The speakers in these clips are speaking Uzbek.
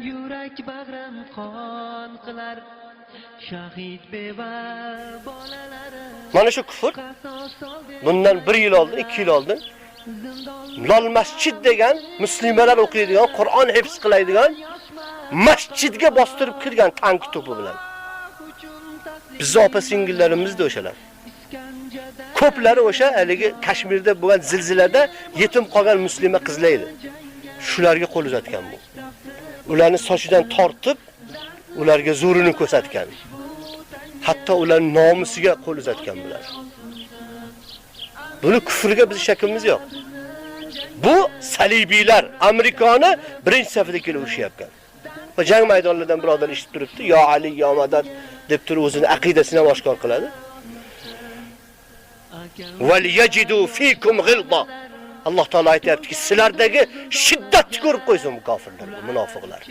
Yurak bag'rim qon qilar. Shahid beva bolalari. Mana shu kufr bundan 1 yil oldin, 2 yil oldin Lol masjid degan musulmonlar o'qiydigan, Qur'on hifz qiladigan masjidga bostirib kirgan tank to'pi bilan. Bizning opa-singillarimiz da o'shalar. Ko'plari o'sha haligi Kashmirda bo'lgan zilzilada yetim qolgan musulmon qizlar edi. Shularga qo'l uzatgan bu. Ularni sochidan tortib, ularga zo'rini ko'rsatgan. Hatto ularning nomusiga qo'l uzatgan bular. Buni kufrga biz shakimiz yo'q. Bu salibiylar Amerikani birinchi safida kelib urushyapti. Va jang maydonlaridan birodar eshitib turibdi, "Yo Ali, yo Madad" deb turib o'zining aqidasini ham oshkor qiladi. "Val yajidu fikum ghilza." Alloh taolo aytayaptiki, sizlardagi shiddatni ko'rib qo'ysin bu kofirlar, bu munofiqlar.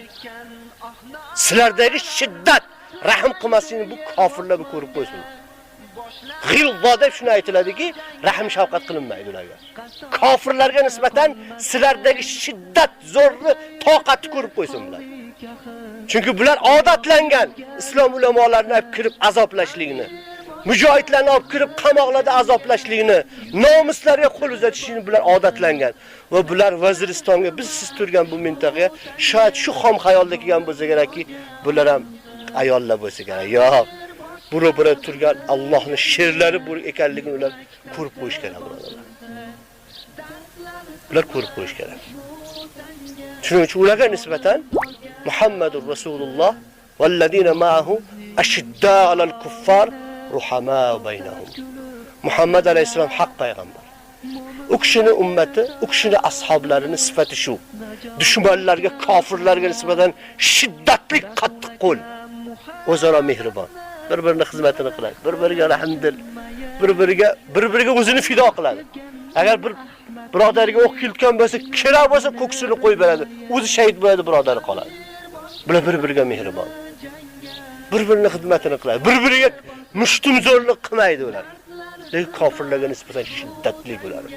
Sizlardagi shiddat, rahm qilmasini bu kofirlarni ko'rib qo'ysin. G'ilza deb shuni aytiladiki, rahm shafqat qilinmaydi ularga. Kofirlarga nisbatan sizlardagi shiddat, zo'rni, toqatni ko'rib qo'ysin bular. Chunki bular odatlangan islom ulamolarini olib kirib azoblashligini, mujohidlarni olib kirib qamoqlarda azoblashligini, nomuslarga qo'l uzatishini bular odatlangan. Va bular Vaziristonga, biz siz turgan bu mintaqaga shoyat shu xom xayolda kelgan bo'lsa kerakki, bular ham ayollar bo'lsa kerak. Yo'q. Bura turgan Allohning sherlari bu ekanligini ular ko'rib qo'yish kerak birodarlar. Ular ko'rib qo'yish kerak. Shuning uchun ularga nisbatan Muhammadur Rasululloh vallazina ma'ahu ashidda'u alal kuffar ruhama'u baynahum. Muhammad alayhisalom haq payg'ambar. U kishining ummati, u kishining ashablarining sifati shu. Dushmanlarga, kofirlarga nisbatan shiddatli qattiq qo'l, o'zaro mehribon. Bir-birini xizmatini qiladi, bir-biriga rahmdil, bir-biriga o'zini fido qiladi. Agar bir birodariga o'q kiltgan bo'lsa, kerak bo'lsa ko'ksini qo'yib beradi. O'zi shahid bo'ladi, birodari qoladi. Bular bir-biriga mehribon. Bir-birini xizmatini qiladi. Bir-biriga mushtumzo'rlik qilmaydi ular. Lekin kofirlarga nisbatan shiddatli bo'ladi.